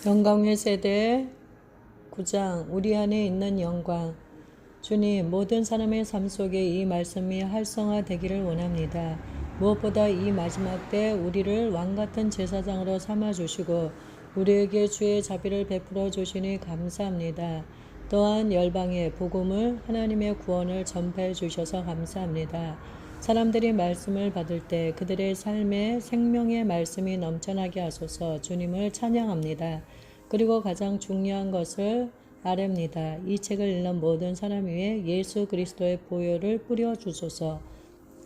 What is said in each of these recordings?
영광의 세대 9장 우리 안에 있는 영광. 주님, 모든 사람의 삶 속에 이 말씀이 활성화되기를 원합니다. 무엇보다 이 마지막 때 우리를 왕같은 제사장으로 삼아주시고 우리에게 주의 자비를 베풀어 주시니 감사합니다. 또한 열방에 복음을, 하나님의 구원을 전파해 주셔서 감사합니다. 사람들이 말씀을 받을 때 그들의 삶에 생명의 말씀이 넘쳐나게 하소서. 주님을 찬양합니다. 그리고 가장 중요한 것을 아뢰입니다. 이 책을 읽는 모든 사람 위에 예수 그리스도의 보혈을 뿌려 주소서.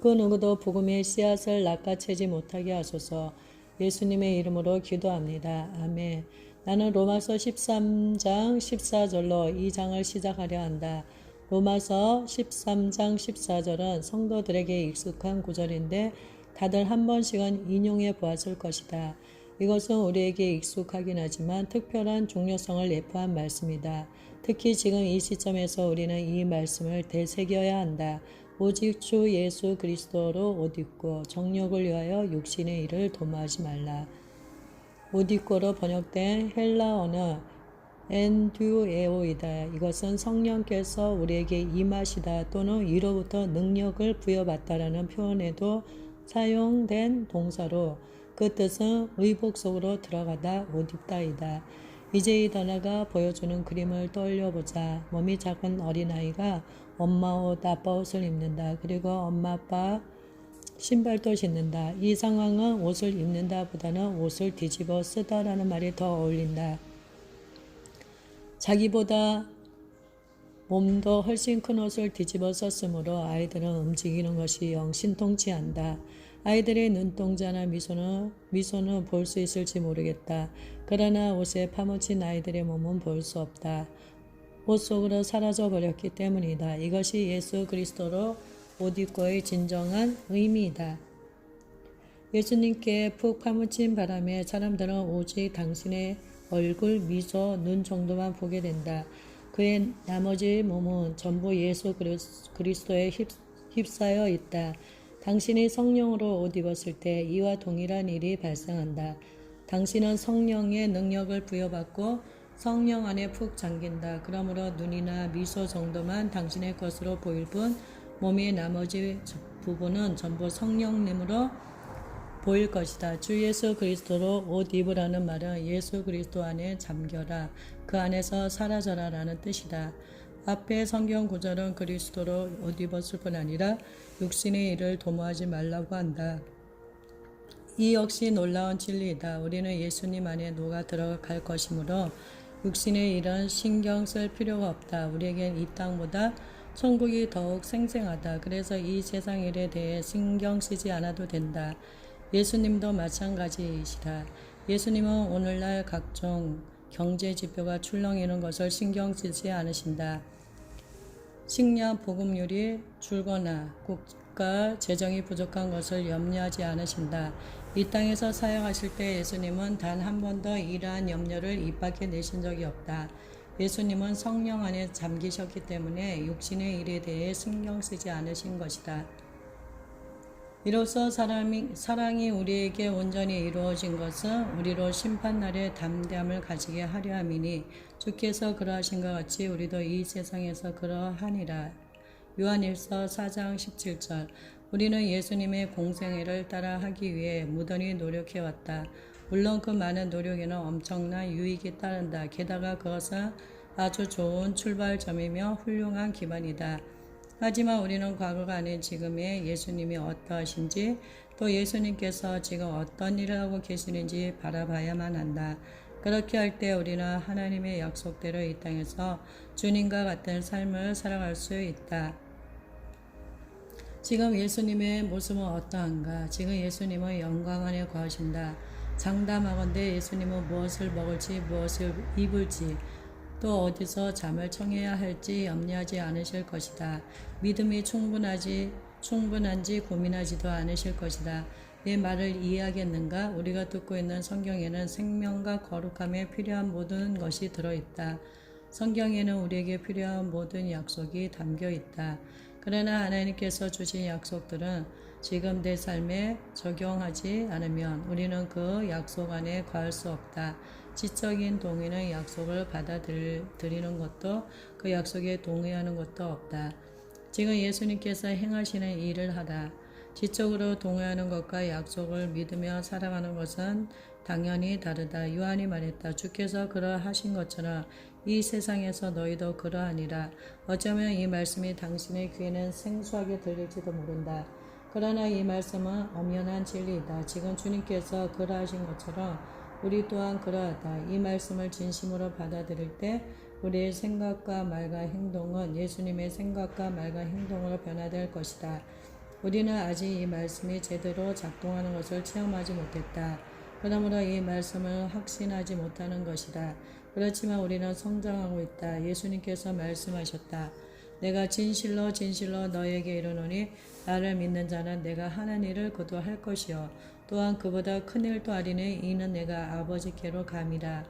그 누구도 복음의 씨앗을 낚아채지 못하게 하소서. 예수님의 이름으로 기도합니다. 아멘. 나는 로마서 13장 14절로 이 장을 시작하려 한다. 로마서 13장 14절은 성도들에게 익숙한 구절인데 다들 한 번씩은 인용해 보았을 것이다. 이것은 우리에게 익숙하긴 하지만 특별한 중요성을 내포한 말씀이다. 특히 지금 이 시점에서 우리는 이 말씀을 되새겨야 한다. 오직 주 예수 그리스도로 옷 입고 정욕을 위하여 육신의 일을 도모하지 말라. 옷 입고로 번역된 헬라어는 엔듀에오이다. 이것은 성령께서 우리에게 임하시다 또는 이로부터 능력을 부여받다라는 표현에도 사용된 동사로 그 뜻은 의복 속으로 들어가다 옷 입다이다. 이제 이 단어가 보여주는 그림을 떠올려보자. 몸이 작은 어린아이가 엄마 옷, 아빠 옷을 입는다. 그리고 엄마, 아빠 신발도 신는다. 이 상황은 옷을 입는다 보다는 옷을 뒤집어 쓰다라는 말이 더 어울린다. 자기보다 몸도 훨씬 큰 옷을 뒤집어 썼으므로 아이들은 움직이는 것이 영 신통치 않다. 아이들의 눈동자나 미소는 볼 수 있을지 모르겠다. 그러나 옷에 파묻힌 아이들의 몸은 볼 수 없다. 옷 속으로 사라져 버렸기 때문이다. 이것이 예수 그리스도로 옷 입고의 진정한 의미이다. 예수님께 푹 파묻힌 바람에 사람들은 오직 당신의 얼굴, 미소, 눈 정도만 보게 된다. 그의 나머지 몸은 전부 예수 그리스도에 휩싸여 있다. 당신이 성령으로 옷 입었을 때 이와 동일한 일이 발생한다. 당신은 성령의 능력을 부여받고 성령 안에 푹 잠긴다. 그러므로 눈이나 미소 정도만 당신의 것으로 보일 뿐 몸의 나머지 부분은 전부 성령님으로 보일 것이다. 주 예수 그리스도로 옷 입으라는 말은 예수 그리스도 안에 잠겨라. 그 안에서 사라져라 라는 뜻이다. 앞의 성경 구절은 그리스도로 옷 입었을 뿐 아니라 육신의 일을 도모하지 말라고 한다. 이 역시 놀라운 진리이다. 우리는 예수님 안에 녹아 들어갈 것이므로 육신의 일은 신경 쓸 필요가 없다. 우리에겐 이 땅보다 천국이 더욱 생생하다. 그래서 이 세상 일에 대해 신경 쓰지 않아도 된다. 예수님도 마찬가지이시다. 예수님은 오늘날 각종 경제 지표가 출렁이는 것을 신경 쓰지 않으신다. 식량 보급률이 줄거나 국가 재정이 부족한 것을 염려하지 않으신다. 이 땅에서 사역하실 때 예수님은 단 한 번도 이러한 염려를 입 밖에 내신 적이 없다. 예수님은 성령 안에 잠기셨기 때문에 육신의 일에 대해 신경 쓰지 않으신 것이다. 이로써 사랑이 우리에게 온전히 이루어진 것은 우리로 심판날에 담대함을 가지게 하려 함이니 주께서 그러하신 것 같이 우리도 이 세상에서 그러하니라. 요한일서 4장 17절. 우리는 예수님의 공생애를 따라 하기 위해 무던히 노력해왔다. 물론 그 많은 노력에는 엄청난 유익이 따른다. 게다가 그것은 아주 좋은 출발점이며 훌륭한 기반이다. 하지만 우리는 과거가 아닌 지금의 예수님이 어떠하신지 또 예수님께서 지금 어떤 일을 하고 계시는지 바라봐야만 한다. 그렇게 할 때 우리는 하나님의 약속대로 이 땅에서 주님과 같은 삶을 살아갈 수 있다. 지금 예수님의 모습은 어떠한가? 지금 예수님은 영광 안에 거하신다. 장담하건대 예수님은 무엇을 먹을지 무엇을 입을지 또 어디서 잠을 청해야 할지 염려하지 않으실 것이다. 믿음이 충분한지 고민하지도 않으실 것이다. 내 말을 이해하겠는가? 우리가 듣고 있는 성경에는 생명과 거룩함에 필요한 모든 것이 들어있다. 성경에는 우리에게 필요한 모든 약속이 담겨 있다. 그러나 하나님께서 주신 약속들은 지금 내 삶에 적용하지 않으면 우리는 그 약속 안에 거할 수 없다. 지적인 동의는 약속을 받아들이는 것도 그 약속에 동의하는 것도 없다. 지금 예수님께서 행하시는 일을 하다. 지적으로 동의하는 것과 약속을 믿으며 살아가는 것은 당연히 다르다. 요한이 말했다. 주께서 그러하신 것처럼 이 세상에서 너희도 그러하니라. 어쩌면 이 말씀이 당신의 귀에는 생소하게 들릴지도 모른다. 그러나 이 말씀은 엄연한 진리이다. 지금 주님께서 그러하신 것처럼 우리 또한 그러하다. 이 말씀을 진심으로 받아들일 때 우리의 생각과 말과 행동은 예수님의 생각과 말과 행동으로 변화될 것이다. 우리는 아직 이 말씀이 제대로 작동하는 것을 체험하지 못했다. 그러므로 이 말씀을 확신하지 못하는 것이다. 그렇지만 우리는 성장하고 있다. 예수님께서 말씀하셨다. 내가 진실로 진실로 너에게 이르노니 나를 믿는 자는 내가 하는 일을 그도 할 것이요 또한 그보다 큰 일도 하리니 이는 내가 아버지께로 감이라.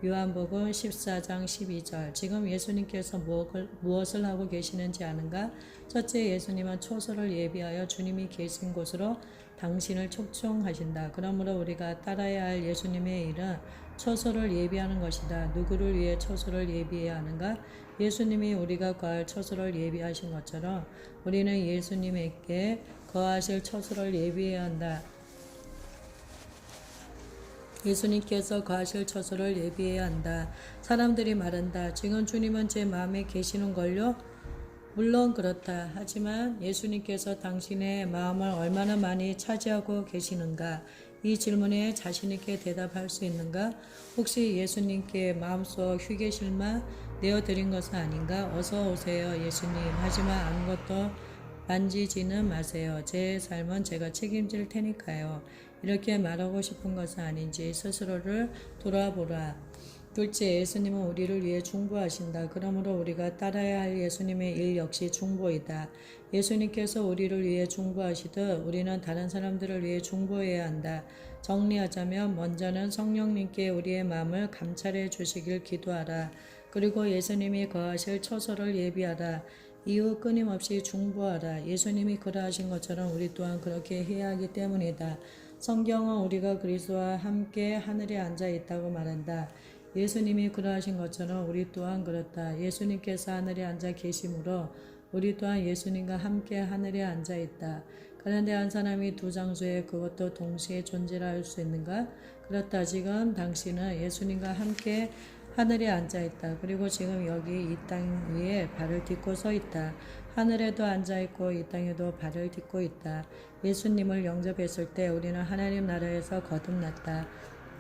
요한복음 14장 12절. 지금 예수님께서 무엇을 하고 계시는지 아는가? 첫째, 예수님은 초소를 예비하여 주님이 계신 곳으로 당신을 촉종하신다. 그러므로 우리가 따라야 할 예수님의 일은 처소를 예비하는 것이다. 누구를 위해 처소를 예비해야 하는가? 예수님이 우리가 거할 처소를 예비하신 것처럼 우리는 예수님에게 거하실 처소를 예비해야 한다. 예수님께서 거하실 처소를 예비해야 한다. 사람들이 말한다. 지금 주님은 제 마음에 계시는걸요? 물론 그렇다. 하지만 예수님께서 당신의 마음을 얼마나 많이 차지하고 계시는가? 이 질문에 자신있게 대답할 수 있는가? 혹시 예수님께 마음속 휴게실만 내어드린 것은 아닌가? 어서 오세요 예수님. 하지만 아무것도 만지지는 마세요. 제 삶은 제가 책임질 테니까요. 이렇게 말하고 싶은 것은 아닌지 스스로를 돌아보라. 둘째, 예수님은 우리를 위해 중보하신다. 그러므로 우리가 따라야 할 예수님의 일 역시 중보이다. 예수님께서 우리를 위해 중보하시듯 우리는 다른 사람들을 위해 중보해야 한다. 정리하자면 먼저는 성령님께 우리의 마음을 감찰해 주시길 기도하라. 그리고 예수님이 거하실 처소를 예비하라. 이후 끊임없이 중보하라. 예수님이 그러하신 것처럼 우리 또한 그렇게 해야 하기 때문이다. 성경은 우리가 그리스도와 함께 하늘에 앉아 있다고 말한다. 예수님이 그러하신 것처럼 우리 또한 그렇다. 예수님께서 하늘에 앉아 계시므로 우리 또한 예수님과 함께 하늘에 앉아 있다. 그런데 한 사람이 두 장소에 그것도 동시에 존재할 수 있는가? 그렇다. 지금 당신은 예수님과 함께 하늘에 앉아 있다. 그리고 지금 여기 이 땅 위에 발을 딛고 서 있다. 하늘에도 앉아 있고 이 땅에도 발을 딛고 있다. 예수님을 영접했을 때 우리는 하나님 나라에서 거듭났다.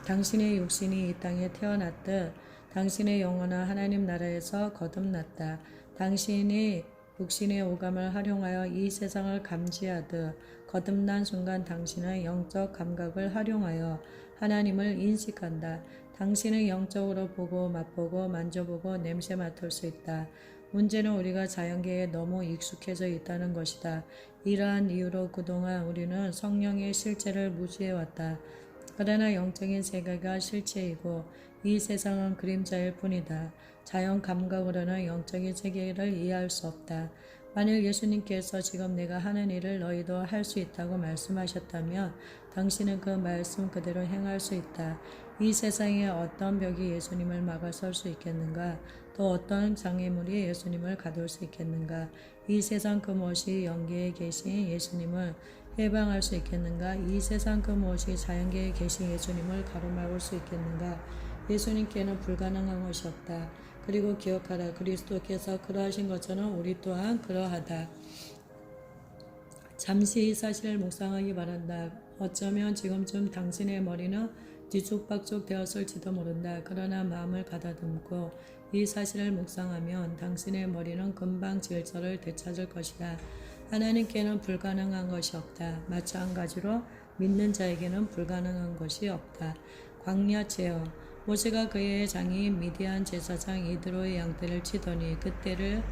당신의 육신이 이 땅에 태어났듯 당신의 영혼은 하나님 나라에서 거듭났다. 당신이 육신의 오감을 활용하여 이 세상을 감지하듯 거듭난 순간 당신은 영적 감각을 활용하여 하나님을 인식한다. 당신은 영적으로 보고 맛보고 만져보고 냄새 맡을 수 있다. 문제는 우리가 자연계에 너무 익숙해져 있다는 것이다. 이러한 이유로 그동안 우리는 성령의 실체를 무시해왔다. 그러나 영적인 세계가 실체이고 이 세상은 그림자일 뿐이다. 자연 감각으로는 영적인 세계를 이해할 수 없다. 만일 예수님께서 지금 내가 하는 일을 너희도 할 수 있다고 말씀하셨다면 당신은 그 말씀 그대로 행할 수 있다. 이 세상에 어떤 벽이 예수님을 막아설 수 있겠는가? 또 어떤 장애물이 예수님을 가둘 수 있겠는가? 이 세상 그 무엇이 영계에 계신 예수님을 해방할 수 있겠는가? 이 세상 그 무엇이 자연계에 계신 예수님을 가로막을 수 있겠는가? 예수님께는 불가능한 것이 없다. 그리고 기억하라. 그리스도께서 그러하신 것처럼 우리 또한 그러하다. 잠시 이 사실을 묵상하기 바란다. 어쩌면 지금쯤 당신의 머리는 뒤죽박죽 되었을지도 모른다. 그러나 마음을 가다듬고 이 사실을 묵상하면 당신의 머리는 금방 질서를 되찾을 것이다. 하나님께는 불가능한 것이 없다. 마찬가지로 믿는 자에게는 불가능한 것이 없다. 광야 체험. 모세가 그의 장인 미디안 제사장 이드로의 양떼를 치더니 그때를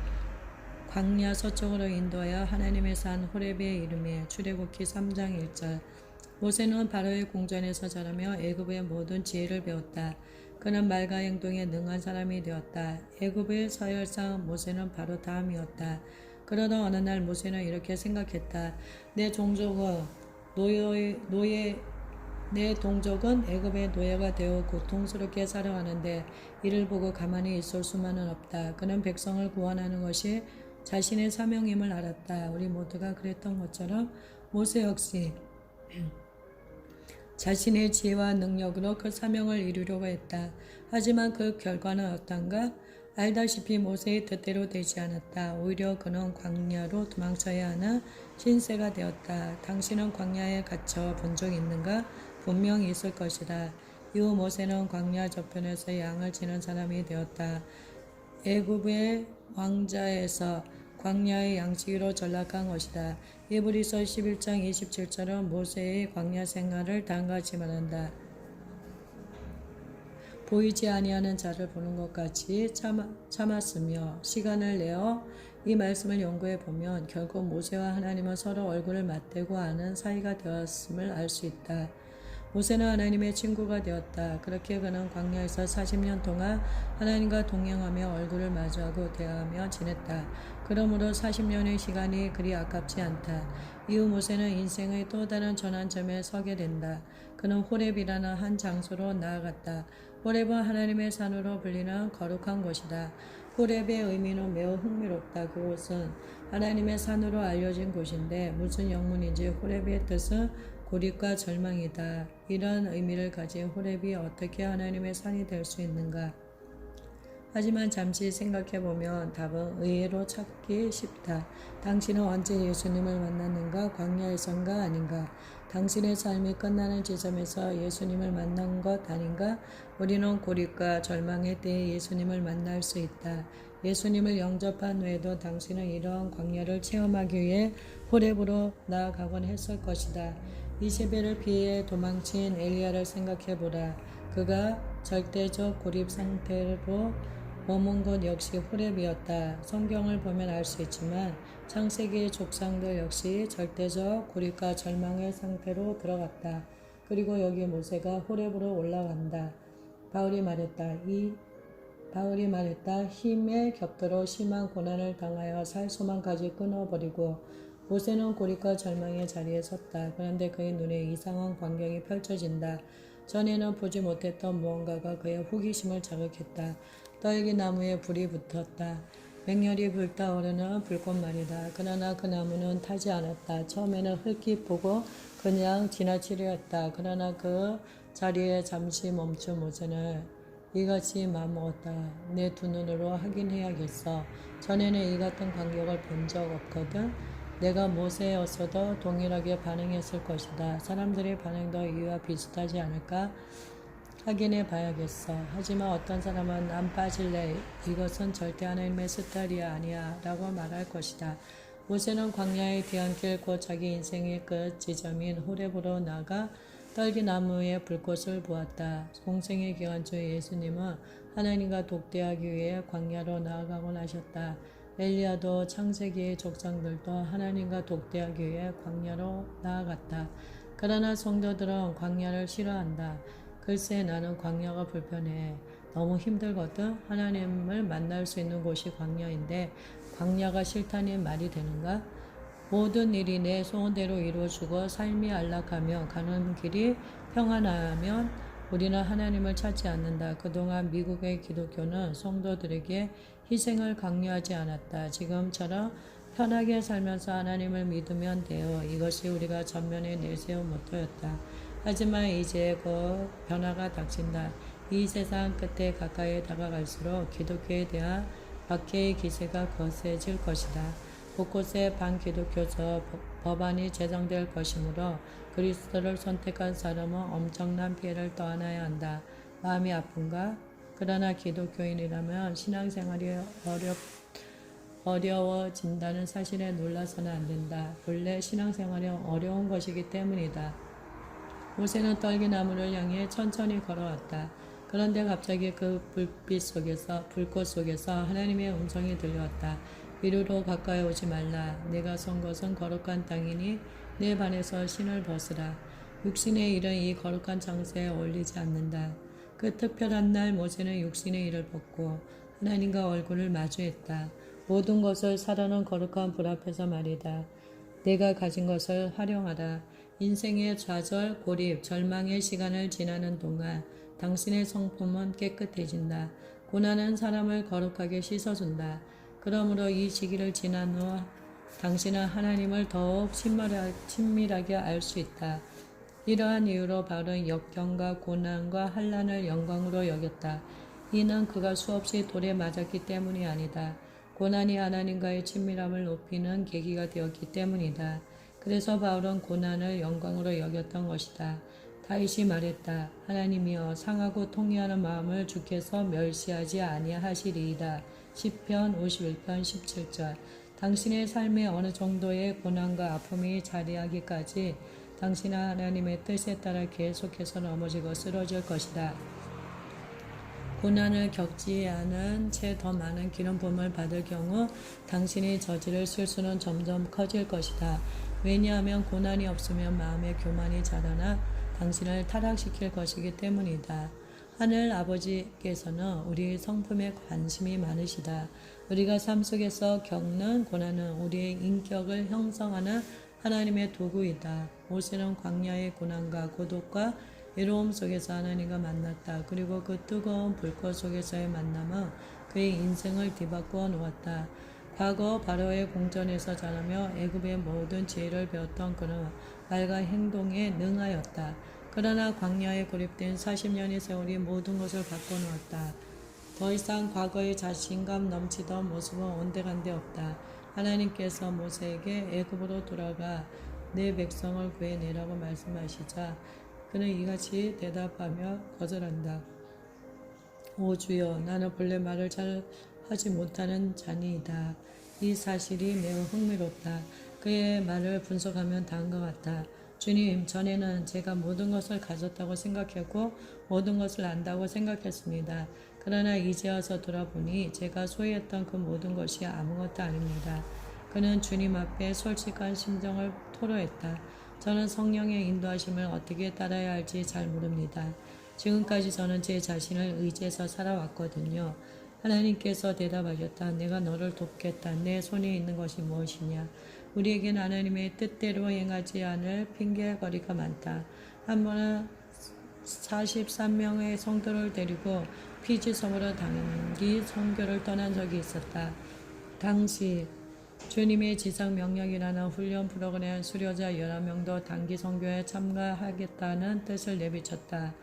광야 서쪽으로 인도하여 하나님의 산 호렙에 이르매 출애굽기 3장 1절. 모세는 바로의 궁전에서 자라며 애굽의 모든 지혜를 배웠다. 그는 말과 행동에 능한 사람이 되었다. 애굽의 서열상 모세는 바로 다음이었다. 그러다 어느 날 모세는 이렇게 생각했다. 내 종족은 노예 내 동족은 애굽의 노예가 되어 고통스럽게 살아가는데 이를 보고 가만히 있을 수만은 없다. 그는 백성을 구원하는 것이 자신의 사명임을 알았다. 우리 모두가 그랬던 것처럼 모세 역시 자신의 지혜와 능력으로 그 사명을 이루려고 했다. 하지만 그 결과는 어떤가? 알다시피 모세의 뜻대로 되지 않았다. 오히려 그는 광야로 도망쳐야 하는 신세가 되었다. 당신은 광야에 갇혀 본 적 있는가? 분명히 있을 것이다. 이후 모세는 광야 저편에서 양을 치는 사람이 되었다. 애굽의 왕자에서 광야의 양치기로 전락한 것이다. 히브리서 11장 27절은 모세의 광야 생활을 다음같이 말한다. 보이지 아니하는 자를 보는 것 같이 참았으며 시간을 내어 이 말씀을 연구해 보면 결국 모세와 하나님은 서로 얼굴을 맞대고 아는 사이가 되었음을 알 수 있다. 모세는 하나님의 친구가 되었다. 그렇게 그는 광야에서 40년 동안 하나님과 동행하며 얼굴을 마주하고 대화하며 지냈다. 그러므로 40년의 시간이 그리 아깝지 않다. 이후 모세는 인생의 또 다른 전환점에 서게 된다. 그는 호렙이라는 한 장소로 나아갔다. 호렙은 하나님의 산으로 불리는 거룩한 곳이다. 호렙의 의미는 매우 흥미롭다. 그곳은 하나님의 산으로 알려진 곳인데 무슨 영문인지 호렙의 뜻은 고립과 절망이다. 이런 의미를 가진 호렙이 어떻게 하나님의 산이 될 수 있는가? 하지만 잠시 생각해보면 답은 의외로 찾기 쉽다. 당신은 언제 예수님을 만났는가? 광야에선가 아닌가? 당신의 삶이 끝나는 지점에서 예수님을 만난 것 아닌가? 우리는 고립과 절망에 대해 예수님을 만날 수 있다. 예수님을 영접한 후에도 당신은 이러한 광야를 체험하기 위해 호렙으로 나아가곤 했을 것이다. 이세벨을 피해 도망친 엘리야를 생각해보라. 그가 절대적 고립 상태로 머문 곳 역시 호렙이었다. 성경을 보면 알 수 있지만 창세기의 족상들 역시 절대적 고립과 절망의 상태로 들어갔다. 그리고 여기 모세가 호렙으로 올라간다. 바울이 말했다. 힘에 격들어 심한 고난을 당하여 살 소망까지 끊어버리고 모세는 고립과 절망의 자리에 섰다. 그런데 그의 눈에 이상한 광경이 펼쳐진다. 전에는 보지 못했던 무언가가 그의 호기심을 자극했다. 떨기나무에 불이 붙었다. 맹렬히 불타오르는 불꽃 말이다. 그러나 그 나무는 타지 않았다. 처음에는 흘낏 보고 그냥 지나치려 했다. 그러나 그 자리에 잠시 멈춘 모세는 이같이 마음먹었다. 내 두 눈으로 확인해야겠어. 전에는 이 같은 광경을 본 적 없거든. 내가 모세였어도 동일하게 반응했을 것이다. 사람들의 반응도 이와 비슷하지 않을까? 확인해 봐야겠어. 하지만 어떤 사람은 난 빠질래. 이것은 절대 하나님의 스타일이 아니야. 라고 말할 것이다. 모세는 광야의 뒤안길 곧 자기 인생의 끝 지점인 호렙으로 나가 떨기나무에 불꽃을 보았다. 공생의 기간 중에 예수님은 하나님과 독대하기 위해 광야로 나아가곤 하셨다. 엘리야도 창세기의 족장들도 하나님과 독대하기 위해 광야로 나아갔다. 그러나 성도들은 광야를 싫어한다. 글쎄 나는 광야가 불편해. 너무 힘들거든. 하나님을 만날 수 있는 곳이 광야인데 광야가 싫다니 말이 되는가? 모든 일이 내 소원대로 이루어지고 삶이 안락하며 가는 길이 평안하면 우리는 하나님을 찾지 않는다. 그동안 미국의 기독교는 성도들에게 희생을 강요하지 않았다. 지금처럼 편하게 살면서 하나님을 믿으면 돼요. 이것이 우리가 전면에 내세운 모토였다. 하지만 이제 그 변화가 닥친다. 이 세상 끝에 가까이 다가갈수록 기독교에 대한 박해의 기세가 거세질 것이다. 곳곳에 반기독교적 법안이 제정될 것이므로 그리스도를 선택한 사람은 엄청난 피해를 떠안아야 한다. 마음이 아픈가? 그러나 기독교인이라면 신앙생활이 어려워진다는 사실에 놀라서는 안 된다. 본래 신앙생활이 어려운 것이기 때문이다. 모세는 떨기나무를 향해 천천히 걸어왔다. 그런데 갑자기 그 불꽃 속에서 하나님의 음성이 들려왔다. 이리로 가까이 오지 말라. 내가 선 것은 거룩한 땅이니 내 반에서 신을 벗으라. 육신의 일은 이 거룩한 장소에 어울리지 않는다. 그 특별한 날 모세는 육신의 일을 벗고 하나님과 얼굴을 마주했다. 모든 것을 사려는 거룩한 불 앞에서 말이다. 내가 가진 것을 활용하라. 인생의 좌절, 고립, 절망의 시간을 지나는 동안 당신의 성품은 깨끗해진다. 고난은 사람을 거룩하게 씻어준다. 그러므로 이 시기를 지난 후 당신은 하나님을 더욱 친밀하게 알 수 있다. 이러한 이유로 바울은 역경과 고난과 환난을 영광으로 여겼다. 이는 그가 수없이 돌에 맞았기 때문이 아니다. 고난이 하나님과의 친밀함을 높이는 계기가 되었기 때문이다. 그래서 바울은 고난을 영광으로 여겼던 것이다. 다윗이 말했다. 하나님이여 상하고 통회하는 마음을 주께서 멸시하지 아니하시리이다. 시편 51편 17절. 당신의 삶에 어느 정도의 고난과 아픔이 자리하기까지 당신은 하나님의 뜻에 따라 계속해서 넘어지고 쓰러질 것이다. 고난을 겪지 않은 채 더 많은 기름 부음을 받을 경우 당신이 저지를 실수는 점점 커질 것이다. 왜냐하면 고난이 없으면 마음의 교만이 자라나 당신을 타락시킬 것이기 때문이다. 하늘 아버지께서는 우리의 성품에 관심이 많으시다. 우리가 삶 속에서 겪는 고난은 우리의 인격을 형성하는 하나님의 도구이다. 모세는 광야의 고난과 고독과 외로움 속에서 하나님과 만났다. 그리고 그 뜨거운 불꽃 속에서의 만남은 그의 인생을 뒤바꾸어 놓았다. 과거 바로의 공전에서 자라며 애굽의 모든 지혜를 배웠던 그는 말과 행동에 능하였다. 그러나 광야에 고립된 40년의 세월이 모든 것을 바꿔놓았다. 더 이상 과거의 자신감 넘치던 모습은 온데간데 없다. 하나님께서 모세에게 애굽으로 돌아가 내 백성을 구해내라고 말씀하시자 그는 이같이 대답하며 거절한다. 오 주여, 나는 본래 말을 잘 하지 못하는 자니이다. 이 사실이 매우 흥미롭다. 그의 말을 분석하면 다음과 같다. 주님, 전에는 제가 모든 것을 가졌다고 생각했고 모든 것을 안다고 생각했습니다. 그러나 이제 와서 돌아보니 제가 소유했던 그 모든 것이 아무것도 아닙니다. 그는 주님 앞에 솔직한 심정을 토로했다. 저는 성령의 인도하심을 어떻게 따라야 할지 잘 모릅니다. 지금까지 저는 제 자신을 의지해서 살아왔거든요. 하나님께서 대답하셨다. 내가 너를 돕겠다. 내 손에 있는 것이 무엇이냐. 우리에겐 하나님의 뜻대로 행하지 않을 핑계거리가 많다. 한 번은 43명의 성도를 데리고 피지섬으로 단기 선교를 떠난 적이 있었다. 당시 주님의 지상 명령이라는 훈련 프로그램 수료자 11명도 단기 선교에 참가하겠다는 뜻을 내비쳤다.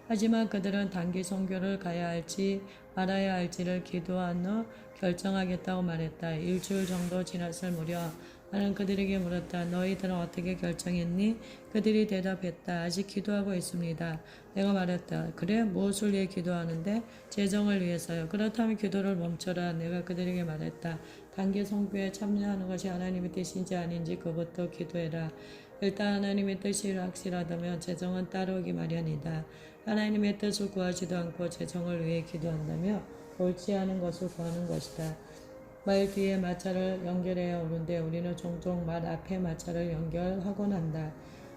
하지만 그들은 단기 선교를 가야 할지 말아야 할지를 기도한 후 결정하겠다고 말했다. 일주일 정도 지났을 무렵 나는 그들에게 물었다. 너희들은 어떻게 결정했니? 그들이 대답했다. 아직 기도하고 있습니다. 내가 말했다. 그래? 무엇을 위해 기도하는데? 재정을 위해서요. 그렇다면 기도를 멈춰라. 내가 그들에게 말했다. 단기 선교에 참여하는 것이 하나님의 뜻인지 아닌지 그것도 기도해라. 일단 하나님의 뜻이 확실하다면 재정은 따라오기 마련이다. 하나님의 뜻을 구하지도 않고 재정을 위해 기도한다며 옳지 않은 것을 구하는 것이다. 말 뒤에 마찰을 연결해야 오는데 우리는 종종 말 앞에 마찰을 연결하곤 한다.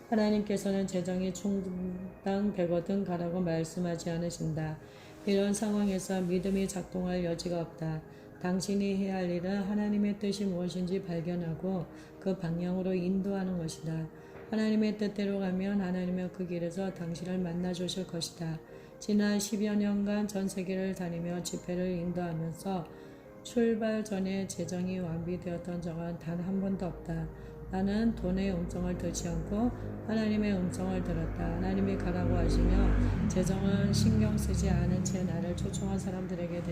하나님께서는 재정이 충당되거든 가라고 말씀하지 않으신다. 이런 상황에서 믿음이 작동할 여지가 없다. 당신이 해야 할 일은 하나님의 뜻이 무엇인지 발견하고 그 방향으로 인도하는 것이다. 하나님의 뜻대로 가면 하나님은 그 길에서 당신을 만나 주실 것이다. 지난 10여 년간 전 세계를 다니며 집회를 인도하면서 출발 전에 재정이 완비되었던 적은 단 한 번도 없다. 나는 돈의 음성을 듣지 않고 하나님의 음성을 들었다. 하나님이 가라고 하시며 재정은 신경 쓰지 않은 채 나를 초청한 사람들에게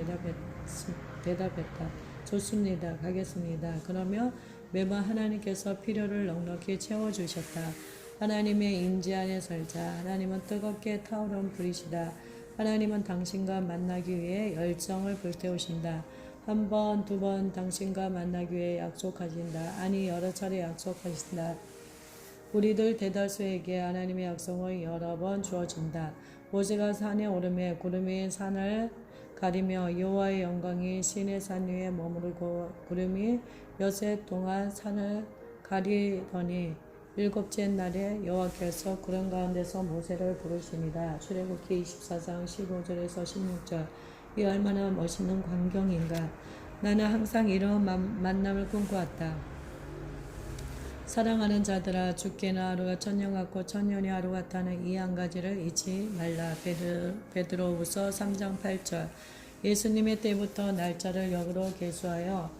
대답했다. 좋습니다. 가겠습니다. 그러며 매번 하나님께서 필요를 넉넉히 채워주셨다. 하나님의 임재 안에 살자. 하나님은 뜨겁게 타오른 불이시다. 하나님은 당신과 만나기 위해 열정을 불태우신다. 한 번, 두 번 당신과 만나기 위해 약속하신다. 아니 여러 차례 약속하신다. 우리들 대다수에게 하나님의 약속은 여러 번 주어진다. 모세가 산에 오르매 구름이 산을 가리며 여호와의 영광이 시내 산 위에 머무르고 구름이 엿새 동안 산을 가리더니 일곱째 날에 여호와께서 구름 가운데서 모세를 부르시니라. 출애굽기 24장 15절에서 16절. 이 얼마나 멋있는 광경인가. 나는 항상 이런 만남을 꿈꿔왔다. 사랑하는 자들아, 주께는 하루가 천년 같고 천년이 하루 같다는 이 한 가지를 잊지 말라. 베드로후서 3장 8절. 예수님의 때부터 날짜를 역으로 계수하여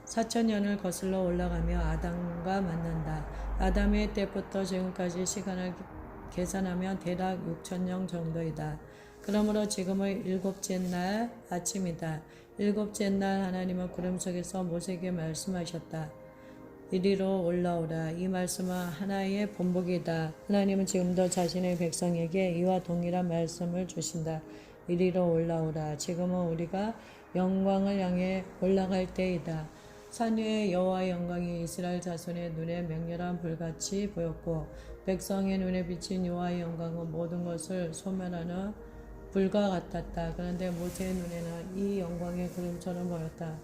4천년을 거슬러 올라가며 아담과 만난다. 아담의 때부터 지금까지 시간을 계산하면 대략 6천년 정도이다. 그러므로 지금은 일곱째 날 아침이다. 일곱째 날 하나님은 구름 속에서 모세에게 말씀하셨다. 이리로 올라오라. 이 말씀은 하나의 본보기다. 하나님은 지금도 자신의 백성에게 이와 동일한 말씀을 주신다. 이리로 올라오라. 지금은 우리가 영광을 향해 올라갈 때이다. 산 위에 여호와의 영광이 이스라엘 자손의 눈에 맹렬한 불같이 보였고 백성의 눈에 비친 여호와의 영광은 모든 것을 소멸하는 불과 같았다. 그런데 모세의 눈에는 이 영광의 구름처럼 보였다.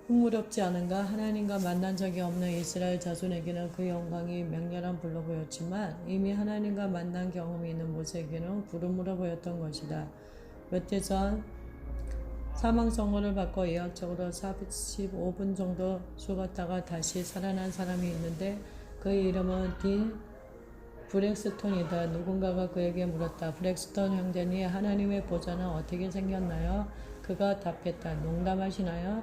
흥미롭지 않은가? 하나님과 만난 적이 없는 이스라엘 자손에게는 그 영광이 맹렬한 불로 보였지만 이미 하나님과 만난 경험이 있는 모세에게는 구름으로 보였던 것이다. 몇 해 전 사망 선고를 받고 예약적으로 45분 정도 죽었다가 다시 살아난 사람이 있는데 그의 이름은 딘 브렉스톤이다. 누군가가 그에게 물었다. 브렉스톤 형제님, 하나님의 보좌는 어떻게 생겼나요? 그가 답했다. 농담하시나요?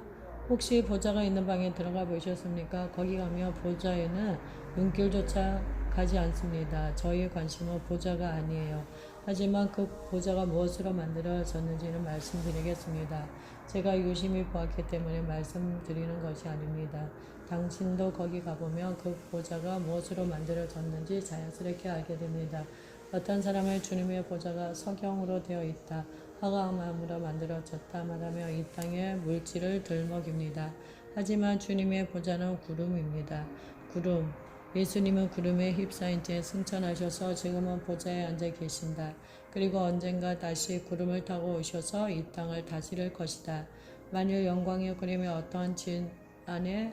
혹시 보좌가 있는 방에 들어가 보셨습니까? 거기 가면 보좌에는 눈길조차 가지 않습니다. 저희의 관심은 보좌가 아니에요. 하지만 그 보좌가 무엇으로 만들어졌는지는 말씀드리겠습니다. 제가 유심히 보았기 때문에 말씀드리는 것이 아닙니다. 당신도 거기 가보면 그 보좌가 무엇으로 만들어졌는지 자연스럽게 알게 됩니다. 어떤 사람의 주님의 보좌가 석영으로 되어 있다. 화강암으로 만들어졌다 말하며 이 땅의 물질을 들먹입니다. 하지만 주님의 보좌는 구름입니다. 구름. 예수님은 구름에 휩싸인 채 승천하셔서 지금은 보좌에 앉아 계신다. 그리고 언젠가 다시 구름을 타고 오셔서 이 땅을 다스릴 것이다. 만일 영광의 구름이 어떠한 진 안에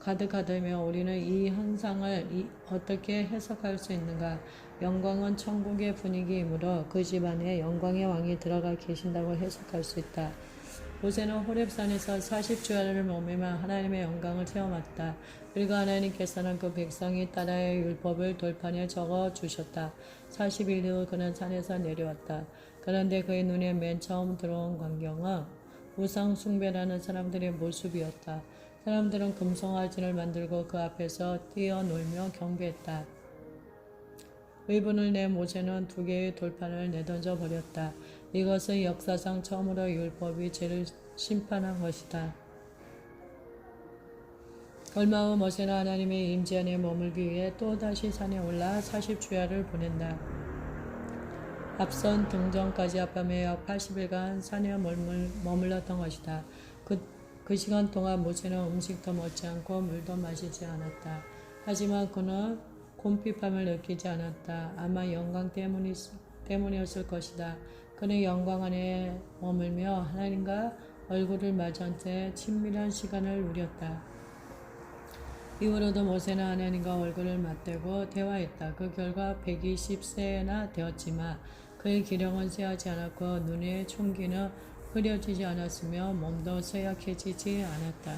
가득하다면 우리는 이 현상을 어떻게 해석할 수 있는가? 영광은 천국의 분위기이므로 그 집 안에 영광의 왕이 들어가 계신다고 해석할 수 있다. 모세는 호렙산에서 40주야를 머물며 하나님의 영광을 체험했다. 그리고 하나님께서는 그 백성이 따라야 율법을 돌판에 적어 주셨다. 40일 후 그는 산에서 내려왔다. 그런데 그의 눈에 맨 처음 들어온 광경은 우상 숭배라는 사람들의 모습이었다. 사람들은 금송아지를 만들고 그 앞에서 뛰어놀며 경배했다. 의분을 내 모세는 2개의 돌판을 내던져 버렸다. 이것은 역사상 처음으로 율법이 죄를 심판한 것이다. 얼마 후 모세는 하나님의 임재 안에 머물기 위해 또다시 산에 올라 40주야를 보낸다. 앞선 등정까지 합하며 약 80일간 산에 머물렀던 것이다. 그 시간 동안 모세는 음식도 먹지 않고 물도 마시지 않았다. 하지만 그는 곰핍함을 느끼지 않았다. 아마 영광 때문이었을 것이다. 그는 영광 안에 머물며 하나님과 얼굴을 마주한 채 친밀한 시간을 누렸다. 이후로도 모세는 하나님과 얼굴을 맞대고 대화했다. 그 결과 120세나 되었지만 그의 기력은 쇠하지 않았고 눈의 총기는 흐려지지 않았으며 몸도 쇠약해지지 않았다.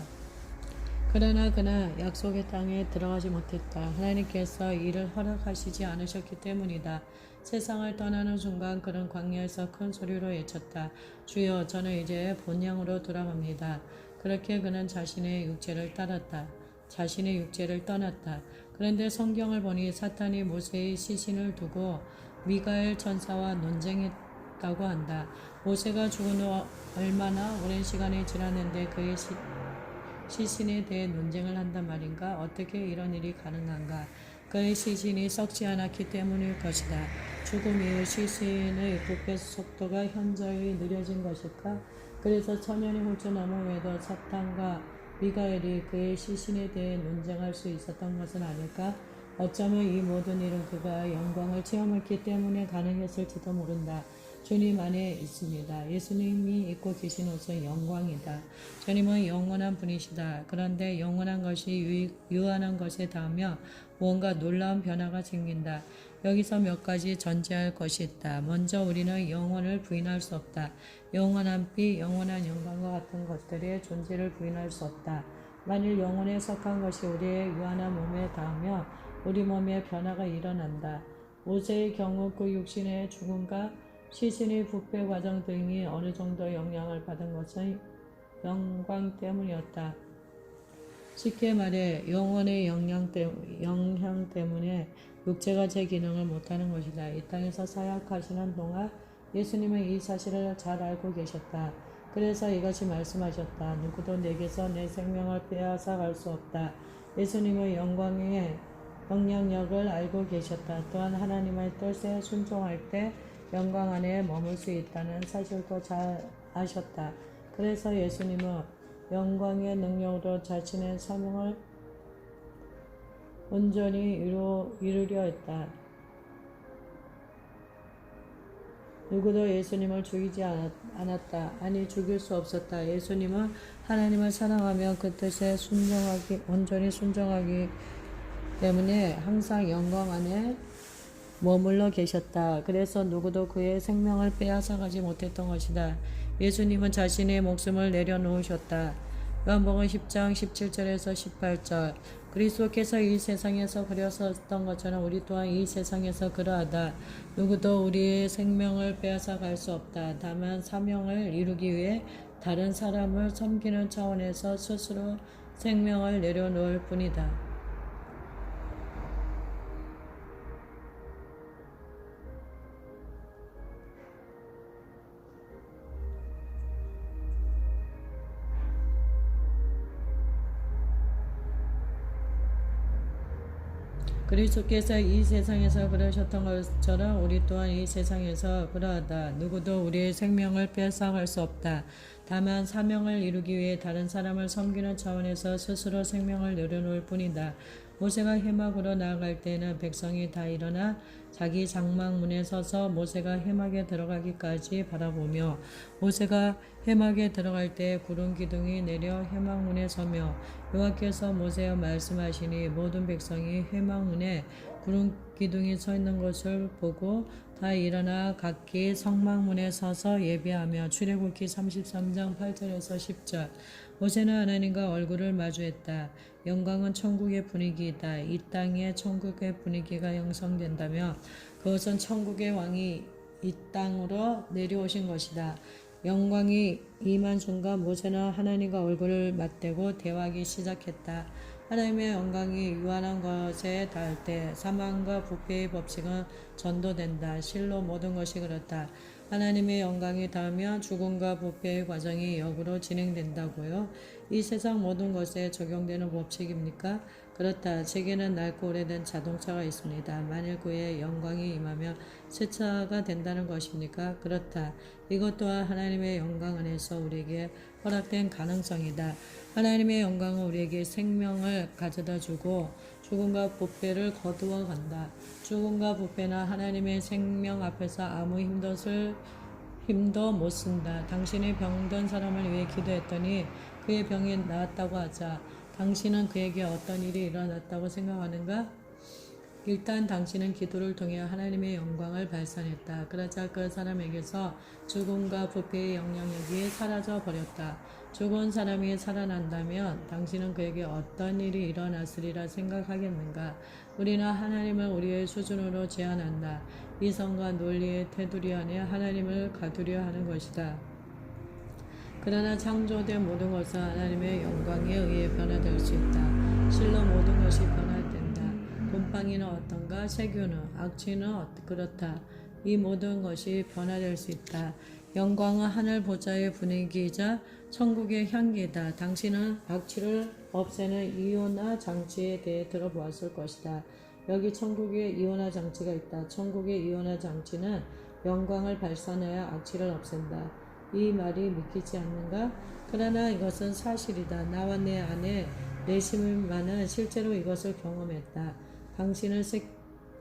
그러나 그는 약속의 땅에 들어가지 못했다. 하나님께서 이를 허락하시지 않으셨기 때문이다. 세상을 떠나는 순간 그는 광야에서 큰 소리로 외쳤다. 주여, 저는 이제 본향으로 돌아갑니다. 그렇게 그는 자신의 육체를 떠났다. 그런데 성경을 보니 사탄이 모세의 시신을 두고 미가엘 천사와 논쟁했다고 한다. 모세가 죽은 후 얼마나 오랜 시간이 지났는데 그의 시신에 대해 논쟁을 한단 말인가? 어떻게 이런 일이 가능한가? 그의 시신이 썩지 않았기 때문일 것이다. 죽음 이후 시신의 부패 속도가 현저히 느려진 것일까? 그래서 천년이 훌쩍 넘은 후에도 사탄과 미가엘이 그의 시신에 대해 논쟁할 수 있었던 것은 아닐까? 어쩌면 이 모든 일은 그가 영광을 체험했기 때문에 가능했을지도 모른다. 주님 안에 있습니다. 예수님이 입고 계신 옷은 영광이다. 주님은 영원한 분이시다. 그런데 영원한 것이 유한한 것에 닿으며 무언가 놀라운 변화가 생긴다. 여기서 몇 가지 전제할 것이 있다. 먼저 우리는 영혼을 부인할 수 없다. 영원한 피, 영원한 영광과 같은 것들의 존재를 부인할 수 없다. 만일 영혼에 속한 것이 우리의 유한한 몸에 닿으며 우리 몸에 변화가 일어난다. 모세의 경우 그 육신의 죽음과 시신의 부패 과정 등이 어느 정도 영향을 받은 것은 영광 때문이었다. 쉽게 말해 영혼의 영향 때문에 육체가 제 기능을 못하는 것이다. 이 땅에서 사역하시는 동안 예수님은 이 사실을 잘 알고 계셨다. 그래서 이것이 말씀하셨다. 누구도 내게서 내 생명을 빼앗아 갈 수 없다. 예수님의 영광의 영향력을 알고 계셨다. 또한 하나님의 뜻에 순종할 때 영광 안에 머물 수 있다는 사실도 잘 아셨다. 그래서 예수님은 영광의 능력으로 자신의 사명을 온전히 이루려 했다. 누구도 예수님을 죽이지 않았다. 아니 죽일 수 없었다. 예수님은 하나님을 사랑하며 그 뜻에 온전히 순종하기 때문에 항상 영광 안에 머물러 계셨다. 그래서 누구도 그의 생명을 빼앗아가지 못했던 것이다. 예수님은 자신의 목숨을 내려놓으셨다. 요한복음 10장 17절에서 18절. 그리스도께서 이 세상에서 그러셨던 것처럼 우리 또한 이 세상에서 그러하다. 누구도 우리의 생명을 빼앗아 갈 수 없다. 다만 사명을 이루기 위해 다른 사람을 섬기는 차원에서 스스로 생명을 내려놓을 뿐이다. 그리스도께서 이 세상에서 그러셨던 것처럼 우리 또한 이 세상에서 그러하다. 누구도 우리의 생명을 빼앗아갈 수 없다. 다만 사명을 이루기 위해 다른 사람을 섬기는 차원에서 스스로 생명을 내려놓을 뿐이다. 모세가 해막으로 나아갈 때에는 백성이 다 일어나 자기 장막문에 서서 모세가 해막에 들어가기까지 바라보며 모세가 해막에 들어갈 때 구름 기둥이 내려 해막문에 서며 여호와께서 모세와 말씀하시니 모든 백성이 해막문에 구름 기둥이 서 있는 것을 보고 다 일어나 각기 성막문에 서서 예배하며 출애굽기 33장 8절에서 10절. 모세는 하나님과 얼굴을 마주했다. 영광은 천국의 분위기이다. 이 땅에 천국의 분위기가 형성된다며 그것은 천국의 왕이 이 땅으로 내려오신 것이다. 영광이 임한 순간 모세는 하나님과 얼굴을 맞대고 대화하기 시작했다. 하나님의 영광이 유한한 것에 닿을 때 사망과 부패의 법칙은 전도된다. 실로 모든 것이 그렇다. 하나님의 영광이 닿으면 죽음과 부패의 과정이 역으로 진행된다고요. 이 세상 모든 것에 적용되는 법칙입니까? 그렇다. 제게는 낡고 오래된 자동차가 있습니다. 만일 그의 영광이 임하면 새 차가 된다는 것입니까? 그렇다. 이것 또한 하나님의 영광 안에서 우리에게 허락된 가능성이다. 하나님의 영광은 우리에게 생명을 가져다 주고 죽음과 부패를 거두어 간다. 죽음과 부패나 하나님의 생명 앞에서 아무 힘도 못 쓴다. 당신이 병든 사람을 위해 기도했더니 그의 병이 나았다고 하자 당신은 그에게 어떤 일이 일어났다고 생각하는가? 일단 당신은 기도를 통해 하나님의 영광을 발산했다. 그러자 그 사람에게서 죽음과 부패의 영향력이 사라져 버렸다. 죽은 사람이 살아난다면 당신은 그에게 어떤 일이 일어났으리라 생각하겠는가? 우리는 하나님을 우리의 수준으로 제한한다. 이성과 논리의 테두리 안에 하나님을 가두려 하는 것이다. 그러나 창조된 모든 것은 하나님의 영광에 의해 변화될 수 있다. 실로 모든 것이 변화된다. 곰팡이는 어떤가? 세균은, 악취는 그렇다. 이 모든 것이 변화될 수 있다. 영광은 하늘 보좌의 분위기이자 천국의 향기이다. 당신은 악취를 없애는 이온화 장치에 대해 들어보았을 것이다. 여기 천국에 이온화 장치가 있다. 천국의 이온화 장치는 영광을 발산해야 악취를 없앤다. 이 말이 믿기지 않는가? 그러나 이것은 사실이다. 나와 내 안에 내심만은 실제로 이것을 경험했다. 당신을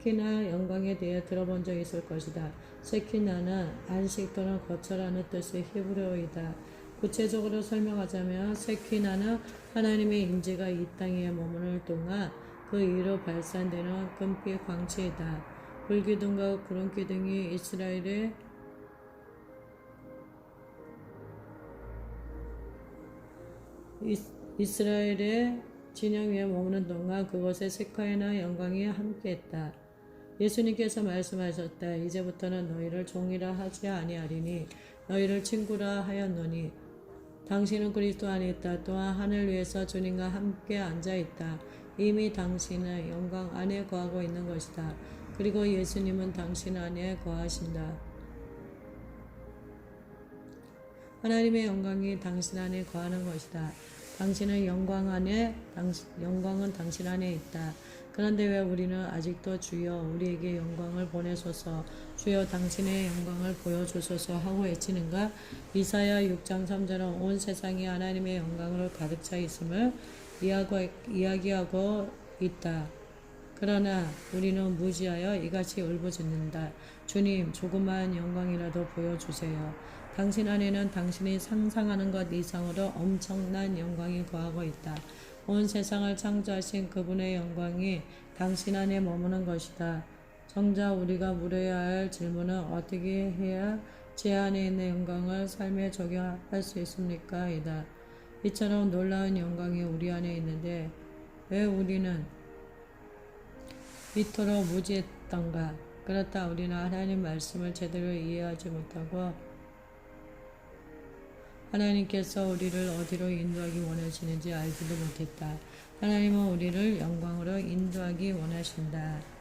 세키나 영광에 대해 들어본 적 있을 것이다. 세키나는 안식 또는 거처라는 뜻의 히브리어이다. 구체적으로 설명하자면 세키나는 하나님의 임재가 이 땅에 머무는 동안 그 위로 발산되는 금빛 광채이다. 불기둥과 구름기둥이 이스라엘의 진영 위에 머무는 동안 그곳에 세카이나 영광이 함께했다. 예수님께서 말씀하셨다. 이제부터는 너희를 종이라 하지 아니하리니 너희를 친구라 하였노니 당신은 그리스도 안에 있다. 또한 하늘 위에서 주님과 함께 앉아있다. 이미 당신은 영광 안에 거하고 있는 것이다. 그리고 예수님은 당신 안에 거하신다. 하나님의 영광이 당신 안에 거하는 것이다. 당신의 영광은 당신 안에 있다. 그런데 왜 우리는 아직도 주여 우리에게 영광을 보내소서, 주여 당신의 영광을 보여주소서 하고 외치는가? 이사야 6장 3절은 온 세상이 하나님의 영광으로 가득 차 있음을 이야기하고 있다. 그러나 우리는 무지하여 이같이 울부짖는다. 주님, 조그마한 영광이라도 보여주세요. 당신 안에는 당신이 상상하는 것 이상으로 엄청난 영광이 거하고 있다. 온 세상을 창조하신 그분의 영광이 당신 안에 머무는 것이다. 정작 우리가 물어야 할 질문은 어떻게 해야 제 안에 있는 영광을 삶에 적용할 수 있습니까? 이다. 이처럼 놀라운 영광이 우리 안에 있는데 왜 우리는 이토록 무지했던가? 그렇다 우리는 하나님 말씀을 제대로 이해하지 못하고 하나님께서 우리를 어디로 인도하기 원하시는지 알지도 못했다. 하나님은 우리를 영광으로 인도하기 원하신다.